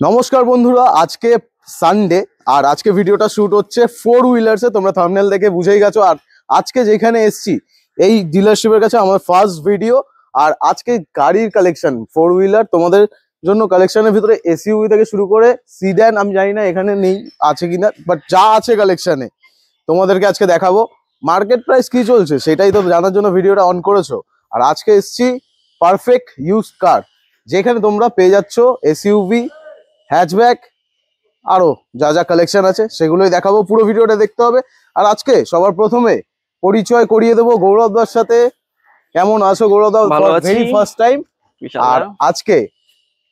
নমস্কার বন্ধুরা, আজকে সানডে আর আজকে ভিডিওটা শুট হচ্ছে ফোর হুইলার্সে। তোমরা থাম্বনেল দেখে বুঝেই গেছো। আর আজকে যেখানে এসছি এই ডিলারশিপের কাছে আমার ফার্স্ট ভিডিও। আর আজকে গাড়ির কালেকশন ফোর হুইলার তোমাদের জন্য কালেকশনের ভিতরে এসইউভি থেকে শুরু করে সিড্যান, আমি জানি না এখানে নেই আছে কিনা, বাট যা আছে কালেকশনে তোমাদেরকে আজকে দেখাবো। মার্কেট প্রাইস কি চলছে সেটাই তো জানার জন্য ভিডিওটা অন করেছো। আর আজকে এসছি পারফেক্ট ইউজড কার, যেখানে তোমরা পেয়ে যাচ্ছ এসইউভি, হ্যাচব্যাক, আরো যা যা কালেকশন আছে সেগুলোই দেখাবো। পুরো ভিডিওটা দেখতে হবে। আর আজকে সবার প্রথমে পরিচয় করিয়ে দেবো গৌরব দার সাথে। কেমন আছো গৌরব দা? Very first time. আর আজকে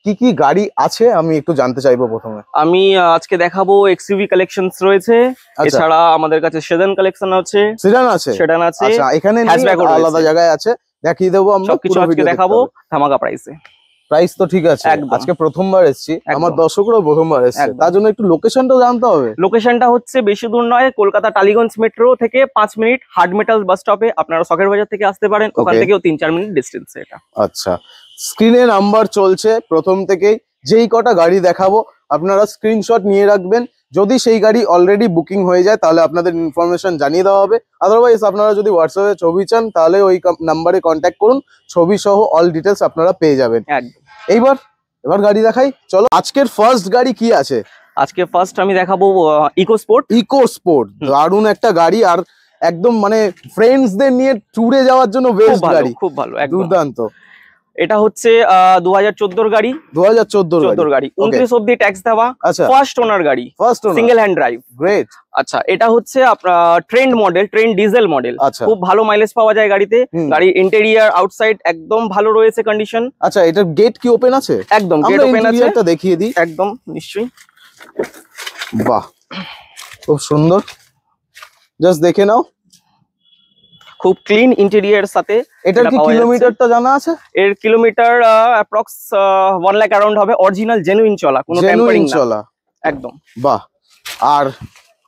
কি কি গাড়ি আছে আমি একটু জানতে চাইবো। প্রথমে আমি আজকে দেখাবো এক্সইউভি কালেকশনস রয়েছে, এছাড়া আমাদের কাছে সেডান কালেকশন আছে। সেডান আছে? আচ্ছা, এখানে আলাদা জায়গায় আছে, দেখিয়ে দেবো আমরা। সবকিছু আজকে দেখাবো ধামাকা প্রাইসে। প্রাইস তো ঠিক আছে। আজকে প্রথমবার এসেছি, আমার দর্শকরাও প্রথমবার এসেছে, তার জন্য একটু লোকেশনটাও জানতে হবে। লোকেশনটা হচ্ছে বেশি দূর নয়, কলকাতা টালিগঞ্জ মেট্রো থেকে 5 মিনিট হার্ড মেটাল বাস স্টপে। আপনারা শখের বাজার থেকে আসতে পারেন, ওখান থেকেও 3-4 মিনিট ডিস্টেন্স এটা। আচ্ছা, স্ক্রিনে নাম্বার চলছে প্রথম থেকেই। যেই কটা গাড়ি দেখাবো আপনারা স্ক্রিনশট নিয়ে রাখবেন। যদি সেই গাড়ি অলরেডি বুকিং হয়ে যায় তাহলে আপনাদের ইনফরমেশন জানিয়ে দেওয়া হবে। আদারওয়াইজ আপনারা যদি হোয়াটসঅ্যাপে ছবি চান তাহলে ওই নাম্বারে কন্ট্যাক্ট করুন, ছবি সহ অল ডিটেলস আপনারা পেয়ে যাবেন। এবার গাড়ি দেখাই, চলো। আজকের ফার্স্ট গাড়ি কি আছে? আজকে ফার্স্ট আমি দেখাবো ইকো স্পোর্ট। দারুণ একটা গাড়ি, আর একদম মানে ফ্রেন্ডসদের নিয়ে ট্যুরে যাওয়ার জন্য বেস্ট গাড়ি, খুব ভালো, দুর্দান্ত। এটা হচ্ছে 2014 গাড়ি। 2014 গাড়ি, 29 অবধি ট্যাক্স দেওয়া। ফার্স্ট ওনার গাড়ি, সিঙ্গেল হ্যান্ড ড্রাইভ। গ্রেট। আচ্ছা, এটা হচ্ছে আপনার ট্রেন্ড ডিজেল মডেল। খুব ভালো মাইলেজ পাওয়া যায় গাড়িতে। গাড়ি ইন্টেরিয়র আউটসাইড একদম ভালো রয়েছে কন্ডিশন। আচ্ছা, এটা গেট কি ওপেন আছে? একদম গেট ওপেন আছে, এটা দেখিয়ে দিই। একদম নিশ্চয়ই। বাহ, খুব সুন্দর, জাস্ট দেখে নাও। খুব ক্লিন ইন্টেরিয়র সাথে। এটার কি কিলোমিটারটা জানা আছে? এর কিলোমিটার অ্যাপ্রক্স 1 লাখ অ্যারাউন্ড হবে। অরিজিনাল জেনুইন চলা, কোনো টেম্পারিং না, একদম। বাহ। আর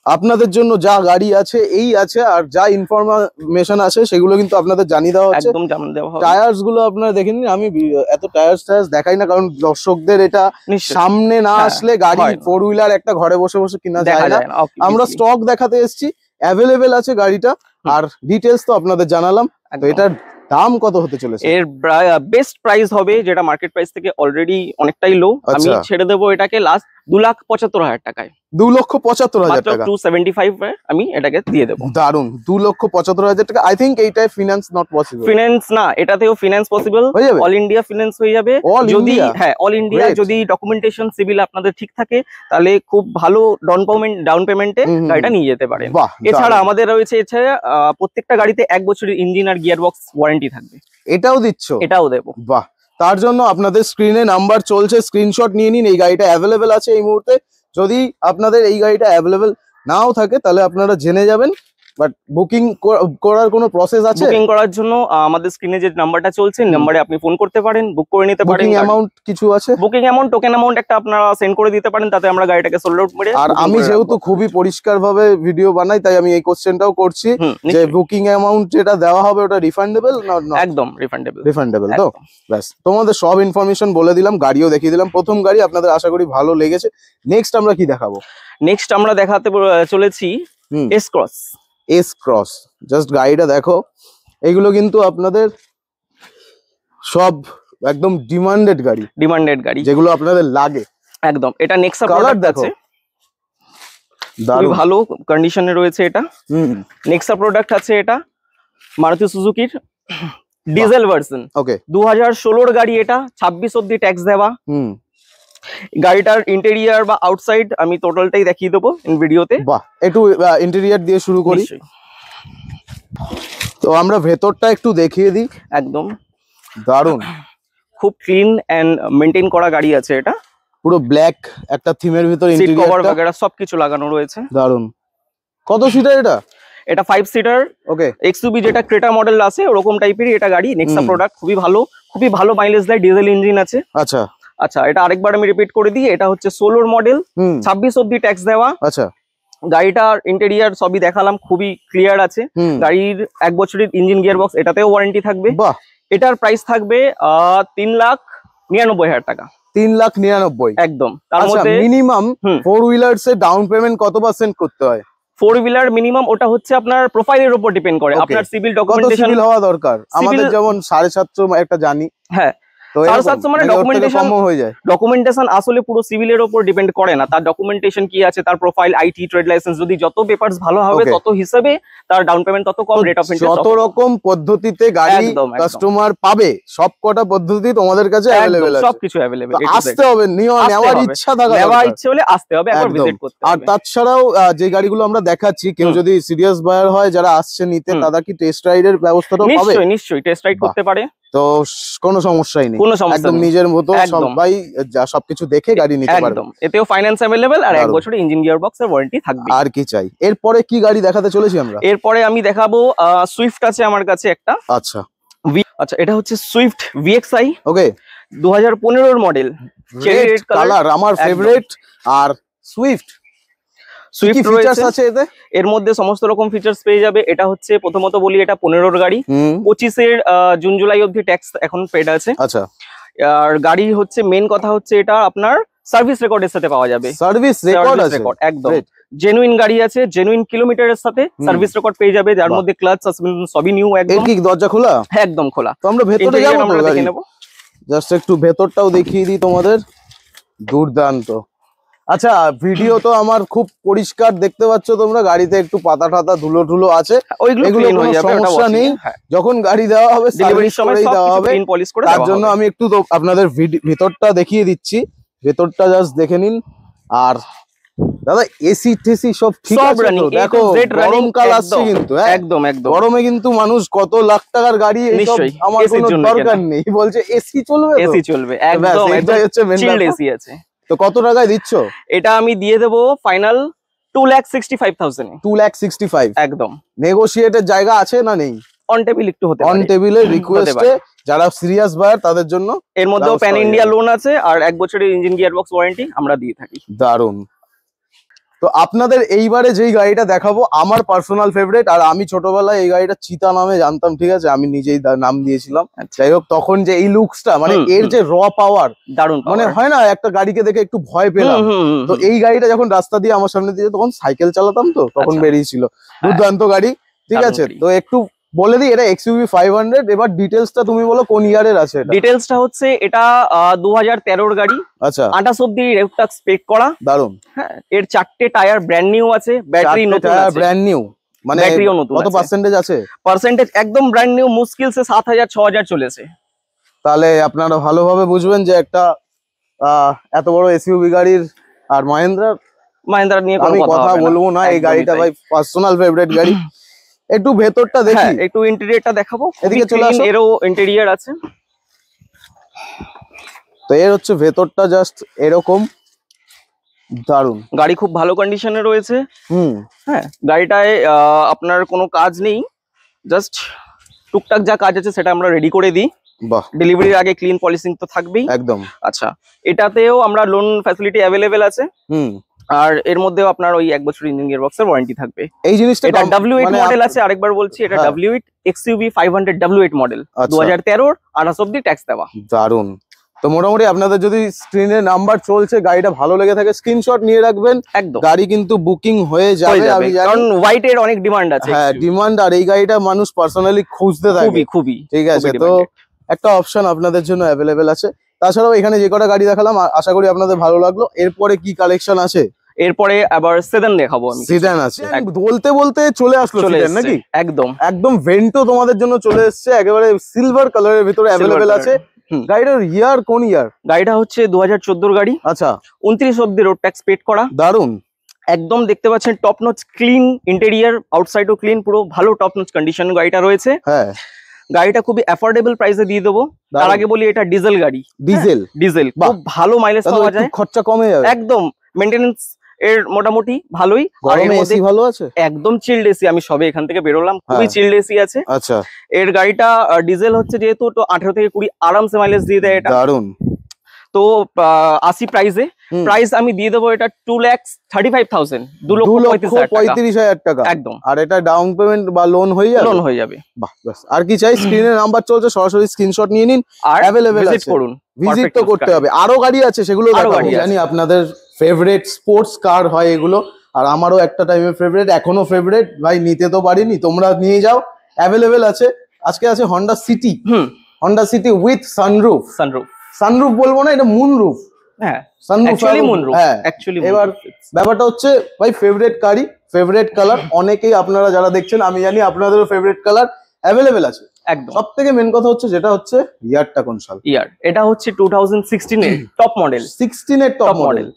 আপনাদের জন্য যা গাড়ি আছে এই আছে, আর যা ইনফরমেশন আছে সেগুলো কিন্তু আপনাদের জানিয়ে দেওয়া হচ্ছে। একদম জানিয়ে দেওয়া হবে। টায়ার্স গুলো আপনারা দেখে নিন। আমি এত টায়ার্স দেখাই না, কারণ দর্শকদের এটা সামনে না আসলে গাড়ি ফোর হুইলার একটা ঘরে বসে বসে কিনা যায় না। আমরা স্টক দেখাতে এসেছি, অ্যাভেলেবেল আছে গাড়িটা। আর ডিটেলস তো আপনাদের জানালাম। তো এটার দাম কত হতে চলেছে? এর বেস্ট প্রাইস হবে, যেটা মার্কেট প্রাইস থেকে অলরেডি অনেকটাই লো। আমি ছেড়ে দেবো এটাকে লাস্ট 2,75,000 টাকায়। 2,75,000 টাকা, 275 আমি এটাকে দিয়ে দেবো। দারুন, 2,75,000 টাকা। আই থিঙ্ক এইটাই ফিনান্স নট পসিবল। ফিনান্স না, এটাতেও finance possible, all India finance হয়ে যাবে। যদি অল ইন্ডিয়া যদি ডকুমেন্টেশন সিভিল আপনাদের ঠিক থাকে তাহলে খুব ভালো ডাউন পেমেন্টে গাড়িটা নিয়ে যেতে পারেন। এছাড়া আমাদের রয়েছে প্রত্যেকটা গাড়িতে 1 বছরের ইঞ্জিন আর গিয়ার বক্স ওয়ারেন্টি থাকবে। এটাও দিচ্ছ? এটাও দেবো। বাহ, তার জন্য আপনাদের স্ক্রিনে নাম্বার চলছে, স্ক্রিনশট নিয়ে নিন। এই গাড়িটা অ্যাভেলেবেল আছে এই মুহূর্তে। যদি আপনাদের এই গাড়িটা অ্যাভেলেবেল নাও থাকে তাহলে আপনারা জেনে যাবেন। বাট বুকিং করার কোনো প্রসেস আছে? বুকিং করার জন্য আমাদের স্ক্রিনে যে নাম্বারটা চলছে, নাম্বারে আপনি ফোন করতে পারেন, বুক করে নিতে পারেন। বুকিং অ্যামাউন্ট কিছু আছে? বুকিং অ্যামাউন্ট, টোকেন অ্যামাউন্ট একটা আপনারা সেন্ড করে দিতে পারেন, তাতে আমরা গাড়িটাকে সোল্ড আউট করে। আর আমি যেহেতু খুবই পরিষ্কারভাবে ভিডিও বানাই, তাই আমি এই কোশ্চেনটাও করছি যে বুকিং অ্যামাউন্ট যেটা দেওয়া হবে ওটা রিফান্ডেবল না? একদম রিফান্ডেবল তো ব্যাস, তোমাদের সব ইনফরমেশন বলে দিলাম, গাড়িও দেখিয়ে দিলাম। প্রথম গাড়ি আপনাদের আশা করি ভালো লেগেছে। নেক্সট আমরা কি দেখাবো? নেক্সট আমরা দেখাতে চলেছি এস ক্রস। জাস্ট গাড়িটা দেখো। এগুলো কিন্তু আপনাদের সব একদম ডিমান্ডেড গাড়ি, যেগুলো আপনাদের লাগে। একদম। এটা নেক্সা প্রোডাক্ট আছে, খুবই ভালো কন্ডিশনে রয়েছে এটা। নেক্সা প্রোডাক্ট আছে, এটা মারুতি সুজুকির ডিজেল ভার্সন। ওকে, 2016 গাড়ি এটা, 26 অবধি ট্যাক্স দেওয়া। গাড়িটার ইন্টেরিয়র বা আউটসাইড আমি টোটালটাই দেখিয়ে দেবো ভিডিওতে। বাহ, একটু ইন্টেরিয়র দিয়ে শুরু করি। তো আমরা ভেতরটা একটু দেখিয়ে দিই। একদম দারুণ, খুব ক্লিন এন্ড মেইনটেইন করা গাড়ি আছে এটা। পুরো ব্ল্যাক একটা থিমের ভিতর ইন্টেরিয়র কভার वगैरह সবকিছু লাগানো রয়েছে। দারুণ। কত সিটার এটা? এটা 5 সিটার। ওকে, এক্সইউভি যেটা ক্রেটা মডেল আছে ওরকম টাইপেরই এটা গাড়ি। নেক্সা প্রোডাক্ট, খুবই ভালো মাইলেজ দেয়, ডিজেল ইঞ্জিন আছে। আচ্ছা, এটা আরেকবার আমি রিপিট করে দিই। এটা হচ্ছে 16 মডেল, 26 অবধি ট্যাক্স দেওয়া। আচ্ছা, গাড়িটার ইন্টেরিয়র সবই দেখালাম, খুবই ক্লিয়ার আছে। গাড়ির 1 বছরের ইঞ্জিন গিয়ার বক্স এটাতেও ওয়ারেন্টি থাকবে। এটার প্রাইস থাকবে 3,99,000 টাকা। 3,99,000 একদম। তার মধ্যে মিনিমাম 4 হুইলার্স এর ডাউন পেমেন্ট কত পার্সেন্ট করতে হয়? 4 হুইলার মিনিমাম ওটা হচ্ছে আপনার প্রোফাইলের উপর ডিপেন্ড করে, আপনার সিভিল ডকুমেন্টেশন হওয়া দরকার। আমাদের যেমন 750 একটা জানি, হ্যাঁ 750 মানে ডকুমেন্টেশন আসলে পুরো সিভিলের উপর ডিপেন্ড করে না, তার ডকুমেন্টেশন কি আছে, তার প্রোফাইল, আইটি, ট্রেড লাইসেন্স, যদি যত পেপারস ভালো হবে তত হিসেবে তার ডাউন পেমেন্ট তত কম, রেট অফ ইন্টারেস্ট যত রকম পদ্ধতিতে গাড়ি কাস্টমার পাবে সবকটা পদ্ধতি তোমাদের কাছে अवेलेबल আছে, সবকিছু अवेलेबल। আসতে হবে, নেওয়ার ইচ্ছা থাকা দরকার, নেওয়ার ইচ্ছে হলে আসতে হবে, একবার ভিজিট করতে হবে। আর তাছাড়াও যে গাড়িগুলো আমরা দেখাচ্ছি, কেউ যদি সিরিয়াস বায়ার হয় যারা আসছে নিতে, তারা কি টেস্ট রাইডের ব্যবস্থাটাও পাবে? নিশ্চয়ই নিশ্চয়ই টেস্ট রাইড করতে পারে, তো কোনো সমস্যাই নেই, একদম নিজের মতো সবাই সবকিছু দেখে গাড়ি নিতে পারবে। এতেও ফাইন্যান্স अवेलेबल আর 1 বছরের ইঞ্জিন গিয়ার বক্স এর ওয়ারেন্টি থাকবে। আর কি চাই? এরপরে কি গাড়ি দেখাতে চলেছি আমরা? এরপরে আমি দেখাবো সুইফট আছে আমার কাছে একটা। আচ্ছা এটা হচ্ছে সুইফট VXI, ওকে, 2015 এর মডেল, রেড কালার, আমার ফেভারিট। আর সুইফট কি ফিচারস আছে এতে? এর মধ্যে সমস্ত রকম ফিচারস পেয়ে যাবে। এটা হচ্ছে প্রথমত বলি, এটা 15 এর গাড়ি, 25 এর জুন জুলাই অবধি ট্যাক্স এখন পেড আছে। আচ্ছা, আর গাড়ি হচ্ছে মেন কথা হচ্ছে এটা আপনার সার্ভিস রেকর্ডের সাথে পাওয়া যাবে। সার্ভিস রেকর্ড আছে, একদম জেনুইন গাড়ি আছে, জেনুইন কিলোমিটারের সাথে সার্ভিস রেকর্ড পেয়ে যাবে, যার মধ্যে ক্লাচ, সাসপেনশন সবই নিউ। একদম কি দরজা খোলা? একদম খোলা। তো আমরা ভেতরে যাব, আমরা দেখে নেব, জাস্ট একটু ভেতরটাও দেখিয়ে দিই তোমাদের। দুর্দান্ত। আচ্ছা, ভিডিও তো আমার খুব পরিষ্কার দেখতে পাচ্ছ তোমরা, গাড়িতে একটু পাতা টাতা ধুলো ধুলো আছে, ওইগুলো কোনো সমস্যা নেই, যখন গাড়ি দেওয়া হবে ডেলিভারির সময় দেওয়া হবে, তার জন্য আমি একটু আপনাদের ভিতরটা দেখিয়ে দিচ্ছি, ভেতরটা জাস্ট দেখে নিন। আর দাদা এসি টেসি সব ঠিক আছে তো? দেখো গরমকাল আসছে কিন্তু, একদম একদম গরমে কিন্তু মানুষ কত লাখ টাকার গাড়ি, আমার কোনো দরকার নেই, বলছে এসি চলবে, এসি চলবে, একদম এটাই হচ্ছে মেন চিল্ড এসি আছে। তো কত টাকায় দিচ্ছ এটা? আমি দিয়ে দেবো ফাইনাল 2,65,000 এ। 2,65,000 একদম। নেগোশিয়েটের জায়গা আছে না নেই? অন টেবিল একটু হতে পারে, অন টেবিলে রিকোয়েস্টে যারা সিরিয়াস বায়ার তাদের জন্য। এর মধ্যেও প্যান ইন্ডিয়া লোন আছে আর 1 বছরের ইঞ্জিন গিয়ার বক্স ওয়ারেন্টি আমরা দিয়ে থাকি। দারুন। তো আপনাদের এইবারে যেই গাড়িটা দেখাবো আমার পার্সোনাল ফেভারিট, আর আমি ছোটবেলায় এই গাড়িটা চিতা নামে জানতাম, ঠিক আছে, আমি নিজেই নাম দিয়েছিলাম। যাই হোক, তখন যে এই লুকসটা, মানে এর যে র পাওয়ার, দারুন, মানে হয় না একটা গাড়িকে দেখে একটু ভয় পেলাম, তো এই গাড়িটা যখন রাস্তা দিয়ে আমার সামনে দিয়ে, তখন সাইকেল চালাতাম তো, তখন বেরিয়েছিল, দুর্দান্ত গাড়ি, ঠিক আছে। তো একটু বলে দিই, এটা XUV 500। এবার ডিটেইলসটা তুমি বলো, কোন ইয়ারের আছে এটা? ডিটেইলসটা হচ্ছে এটা 2013 এর গাড়ি। আচ্ছা, 28 অবধি রেউটাক স্পেক করা। দারুন। হ্যাঁ, এর 4টে টায়ার ব্র্যান্ড নিউ আছে, ব্যাটারি নতুন আছে, ব্র্যান্ড নিউ মানে ব্যাটারিও নতুন। কত পার্সেন্টেজ আছে? পার্সেন্টেজ একদম ব্র্যান্ড নিউ, মুশকিল সে 7,000 6,000 চলেছে। তাহলে আপনারা ভালোভাবে বুঝবেন যে একটা এত বড় SUV গাড়ির, আর মাহিন্দ্রা নিয়ে আমি কথা বলবো না, এই গাড়িটা ভাই পার্সোনাল ফেভারিট গাড়ি। একটু ভেতরটা দেখি, একটু ইন্টেরিয়রটা দেখাবো, এদিকে চলে আসো। এরও ইন্টেরিয়র আছে। তো এর হচ্ছে ভেতরটা জাস্ট এরকম, দারুন। গাড়ি খুব ভালো কন্ডিশনে রয়েছে। হ্যাঁ, গাড়িটায় আপনার কোনো কাজ নেই, জাস্ট টুকটাক যা কাজ আছে সেটা আমরা রেডি করে দিই। বাহ, ডেলিভারির আগে ক্লিন পলিশিং তো থাকবেই একদম। আচ্ছা, এটাতেও আমরা লোন ফ্যাসিলিটি অ্যাভেলেবেল আছে। আর এর মধ্যেও আপনার ওই 1 বছর ইঞ্জিন গিয়ার বক্সের ওয়ারেন্টি থাকবে। এই জিনিসটা এটা W8 মডেল আছে, আরেকবার বলছি, এটা W8 XUV 500 W8 মডেল, 2013 28 অবধি ট্যাক্স দেওয়া। দারুন। তো মোটামুটি আপনাদের যদি স্ক্রিনে নাম্বার চলছে, গাড়িটা ভালো লেগে থাকে, স্ক্রিনশট নিয়ে রাখবেন, একদম। গাড়ি কিন্তু বুকিং হয়ে যাবে, আমি জানি, কারণ হোয়াইট এর অনেক ডিমান্ড আছে। হ্যাঁ, ডিমান্ড, আর এই গাড়িটা মানুষ পার্সোনালি খুঁজতে থাকে, খুবই। ঠিক আছে, তো একটা অপশন আপনাদের জন্য অ্যাভেলেবেল আছে। তাছাড়াও এখানে যে কটা গাড়ি দেখালাম আশা করি আপনাদের ভালো লাগলো। এরপরে কি কালেকশন আছে? এরপরে আবার সেদান দেখাবো আমি। সেদান আছে, বলতে বলতে চলে আসলো সেদান নাকি? একদম একদম ভেন্টো তোমাদের জন্য চলে এসেছে, একেবারে সিলভার কালারের ভিতরে অ্যাভেলেবেল আছে। গাড়িটার ইয়ার কোন ইয়ার? গাড়িটা হচ্ছে 2014 গাড়ি। আচ্ছা, 29 অবধি রোড ট্যাক্স পেড করা। দারুন। একদম দেখতে পাচ্ছেন টপ নচ ক্লিন ইন্টেরিয়র, আউটসাইডও ক্লিন, পুরো ভালো টপ নচ কন্ডিশন গাড়িটা রয়েছে। হ্যাঁ, গাড়িটা খুবই অ্যাফোর্ডেবল প্রাইসে দিয়ে দেবো। তার আগে বলি, এটা ডিজেল গাড়ি। ডিজেল খুব ভালো মাইলেজ পাওয়া যায়, খরচা কমে যাবে একদম। মেইনটেনেন্স এর মোটামুটি ভালোই। গরমে এসি ভালো আছে, একদম চিল্ড এসি। আমি সবে এখান থেকে বেরোলাম, খুবই চিল্ড এসি আছে। আচ্ছা, এর গাড়িটা ডিজেল হচ্ছে যেহেতু, তো 18 থেকে 20 আরামসে মাইলেজ দিয়ে দেয় এটা। দারুন। তো 80 প্রাইসে, প্রাইস আমি দিয়ে দেবো এটা 2,35,000, 2,35,000 টাকা একদম। আর এটা ডাউন পেমেন্ট বা লোন হয়ে যাবে? লোন হয়ে যাবে। বাহ, বাস। আর কি চাই? স্ক্রিনে নাম্বার চলছে, সরাসরি স্ক্রিনশট নিয়ে নিন, আর অ্যাভেলেবল ভিজিট আছে। করুন, ভিজিট তো করতে হবে। আরো গাড়ি আছে, সেগুলো দেখাবো। জানি আপনাদের ফেভারিট স্পোর্টস কার হয় এগুলো, আর আমারও একটা টাইমে ফেভারিট, এখনো ফেভারিট ভাই। নিতে তো পারিনি, তোমরা নিয়ে যাও, অ্যাভেলেবল আছে। আজকে আছে Honda city, Honda city with sunroof. Sunroof বলবো না, এটা মুনরুফ। হ্যাঁ, সানরুফ, হ্যাঁ অ্যাকচুয়ালি। এবার ব্যাপারটা হচ্ছে ভাই, ফেভারিট গাড়ি, ফেভারিট কালার। অনেকেই আপনারা যারা দেখছেন, আমি জানি আপনাদেরও ফেভারিট কালার অ্যাভেলেবল আছে একদম। সব থেকে মেন কথা হচ্ছে যেটা হচ্ছে ইয়ারটা কোন সাল? ইয়ার এটা হচ্ছে 2016 এর টপ মডেল। 16 এর টপ মডেল।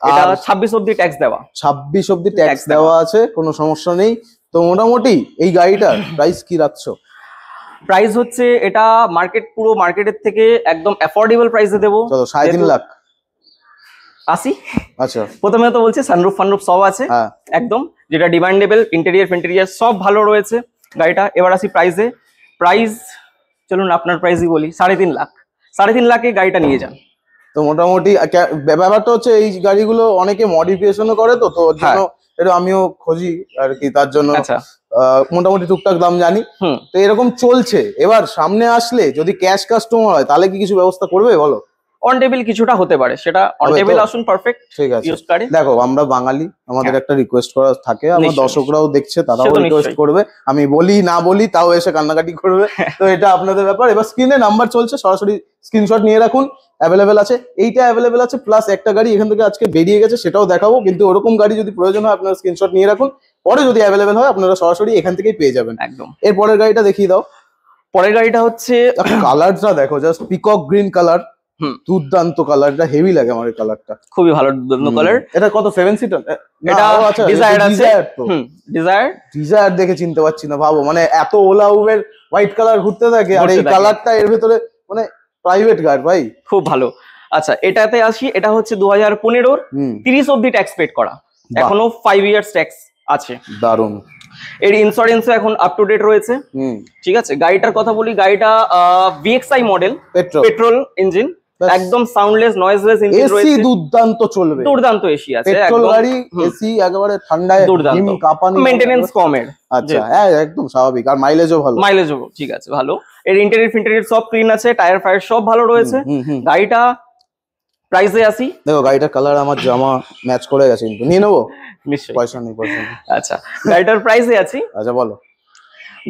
এটা 26 অবধি ট্যাক্স দেওয়া। 26 অবধি ট্যাক্স দেওয়া আছে, কোনো সমস্যা নেই। তো মোটামুটি এই গাড়িটার প্রাইস কি রাখছো? প্রাইস হচ্ছে এটা পুরো মার্কেটের থেকে একদম অ্যাফোর্ডেবল প্রাইসে দেবো। 3.5 লাখ 80। আচ্ছা, প্রথমে তো বলছি সানরুফ ফানরুফ সব আছে একদম, যেটা ডিমান্ডেবল। ইন্টেরিয়ার ফিন্টেরিয়ার সব ভালো রয়েছে গাড়িটা। এবার আসি প্রাইসে। প্রাইস চলুন আপনার প্রাইসই বলি, 3.5 লাখ। 3.5 লাখে গাড়িটা নিয়ে যান। তো মোটামুটি ব্যাপারটা হচ্ছে এই গাড়িগুলো অনেকে মডিফিকেশনও করে, তো ওর জন্য এটা আমিও খুঁজি আর কি, তার জন্য মোটামুটি টুকটাক দাম জানি। তো এরকম চলছে। এবার সামনে আসলে যদি ক্যাশ কাস্টমার হয়, তাহলে কি কিছু ব্যবস্থা করবে বলো? অন টেবিল কিছুটা হতে পারে, সেটা অন টেবিল আসুন, পারফেক্ট। ঠিক আছে, দেখো আমরা বাঙালি, আমাদের একটা রিকোয়েস্ট করা থাকে, আমার দর্শকরাও দেখছে, তারাও রিকোয়েস্ট করবে, আমি বলি না বলি তাও এসে কান্নাকাটি করবে। তো এটা আপনাদের ব্যাপার। এবার স্ক্রিনে নাম্বার চলছে, সরাসরি স্ক্রিনশট নিয়ে রাখুন, অ্যাভেলেবেল আছে। এইটা অ্যাভেলেবেল আছে, প্লাস একটা গাড়ি এখান থেকে আজকে বেরিয়ে গেছে, সেটাও দেখাবো। কিন্তু ওরকম গাড়ি যদি প্রয়োজন হয়, আপনারা স্ক্রিনশট নিয়ে রাখুন, পরে যদি অ্যাভেলেবেল হয় আপনারা সরাসরি এখান থেকেই পেয়ে যাবেন একদম। এর পরের গাড়িটা দেখিয়ে দাও। পরের গাড়িটা হচ্ছে কালারটা দেখো, জাস্ট পিকক গ্রিন কালার, দুর্দান্ত কালার। এটা হেভি লাগে আমার, এই কালারটা খুবই ভালো, দুর্দান্ত কালার। এটা কত? 7 সিটার? এটা ডিজায়ার আছে, ডিজায়ার দেখে চিনতে পারছি না, ভাবো মানে এত ওলা উবের হোয়াইট কালার ঘুরতে থাকে, আর এই কালারটা এর ভেতরে, মানে প্রাইভেট কার ভাই, খুব ভালো। আচ্ছা, এটাতে আসি। এটা হচ্ছে 2015 30 অবধি ট্যাক্স পেড করা, এখনো 5 ইয়ার্স ট্যাক্স আছে। দারুন। এর ইন্স্যুরেন্স এখন আপ টু ডেট রয়েছে। ঠিক আছে, গাড়িটার কথা বলি। গাড়িটা VXI মডেল, পেট্রোল ইঞ্জিন, একদম সাউন্ডলেস নয়েজলেস ইঞ্জিন রয়েছে। এসি দুর্দান্ত চলবে, দুর্দান্ত এসি আছে, পেট্রোল গাড়ি, এসি একেবারে ঠান্ডায় দুর্দান্ত, কাঁপানি, মেইনটেনেন্স কমের। আচ্ছা, হ্যাঁ একদম স্বাভাবিক। আর মাইলেজও ভালো, মাইলেজও ঠিক আছে, ভালো। এর ইন্টেরিয়র ফিন্টেরিয়র সব ক্লিন আছে, টায়ার ফায়ার সব ভালো রয়েছে। গাড়িটা প্রাইসে আসি। দেখো গাড়িটার কালার আমার জামা ম্যাচ করে গেছে, কিন্তু নিয়ে নেবো নিশ্চয়ই, পয়সা নেই, পয়সা নেই। আচ্ছা, গাড়িটার প্রাইসে আছি। আচ্ছা বলো।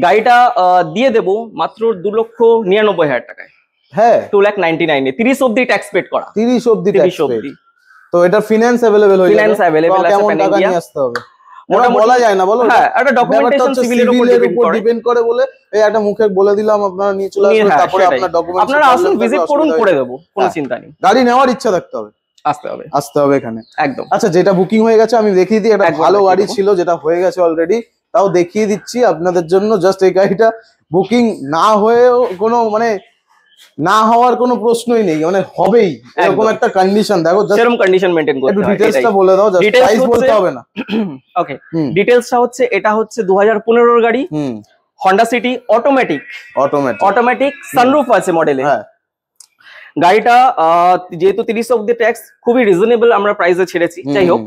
গাড়িটা দিয়ে দেবো মাত্র 2,99,000 টাকায়। হ্যাঁ, 2,99,000 এ 30 অবধি ট্যাক্স পেড করা। 30 অবধি ট্যাক্স পেড। তো এটা ফিনান্স अवेलेबल হয়ে যাবে? ফিনান্স अवेलेबल আছে, কেমন টাকা নিয়ে আসতে হবে ওটা বলা যায় না, বলো। হ্যাঁ, একটা ডকুমেন্টেশন সিভিলের উপর ডিপেন্ড করে বলে এই একটা মুখে বলে দিলাম, আপনারা নিয়ে চলে আসবেন, তারপরে আপনার ডকুমেন্ট আপনারা আসুন, ভিজিট করুন, করে দেব, কোনো চিন্তা নেই। গাড়ি নেওয়ার ইচ্ছা থাকতে হবে, আসতে হবে এখানে একদম। আচ্ছা, যেটা বুকিং হয়ে গেছে আমি দেখিয়ে দিই। একটা ভালো গাড়ি ছিল যেটা হয়ে গেছে অলরেডি, তাও দেখিয়ে দিচ্ছি আপনাদের জন্য। জাস্ট এই গাড়িটা বুকিং না হয়েও কোনো মানে না হওয়ার কোনো প্রশ্নই নেই, মানে হবেই এরকম একটা কন্ডিশন। দেখো সেরকম কন্ডিশন মেইনটেইন করতে হয়। একটু ডিটেইলসটা বলে দাও, জাস্ট প্রাইস বলতে হবে না। ওকে, ডিটেইলসটা হচ্ছে, এটা হচ্ছে 2015 এর গাড়ি, Honda City অটোমেটিক সানরুফ আছে মডেলে। হ্যাঁ, গাড়িটা যেহেতু 30 অবধি ট্যাক্স, খুবই রিজনেবল আমরা প্রাইসে ছেড়েছি। যাই হোক,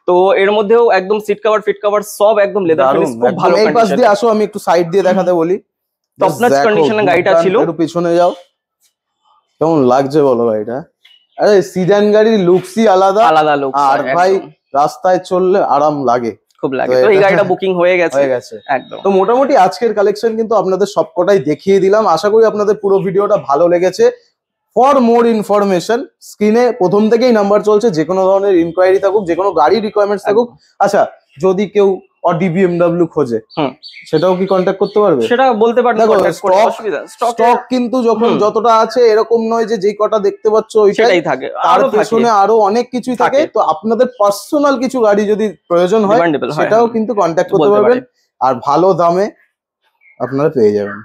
তো এর মধ্যেও একদম সিট কভার ফিট কভার সব একদম লেদার ফিনিশ, খুব ভালো কন্ডিশন। এই পাশ দিয়ে আসো, আমি একটু সাইড দিয়ে দেখাতে বলি। টপ নচ কন্ডিশনে গাড়িটা ছিল। একটু পিছনে যাও, কেমন লাগছে বলো গাড়িটা? আরে সিডান গাড়ির লুকসই আলাদা লুক, আর ভাই রাস্তায় চললে আরাম লাগে, খুব লাগে। তো এই গাড়িটা বুকিং হয়ে গেছে একদম। তো মোটামুটি আজকের কালেকশন কিন্তু আপনাদের সবকটাই দেখিয়ে দিলাম। আশা করি আপনাদের পুরো ভিডিওটা ভালো লেগেছে। ফর মোর ইনফরমেশন স্ক্রিনে প্রথম থেকেই নাম্বার চলছে, যে কোনো ধরনের ইনকোয়ারি থাকুক, যে কোনো গাড়ি রিকোয়ারমেন্টস থাকুক। আচ্ছা, যদি কেউ অডি BMW খোঁজে, সেটাও কি কন্ট্যাক্ট করতে পারবে? সেটা বলতে পারবে। স্টক কিন্তু যখন যতটা আছে এরকম নয় যে যেই কটা দেখতে পাচ্ছ ওইটাই থাকে, তার পেছনে আরো অনেক কিছুই থাকে। তো আপনাদের পার্সোনাল কিছু গাড়ি যদি প্রয়োজন হয়, সেটাও কিন্তু কন্ট্যাক্ট করতে পারবেন, আর ভালো দামে আপনারা পেয়ে যাবেন।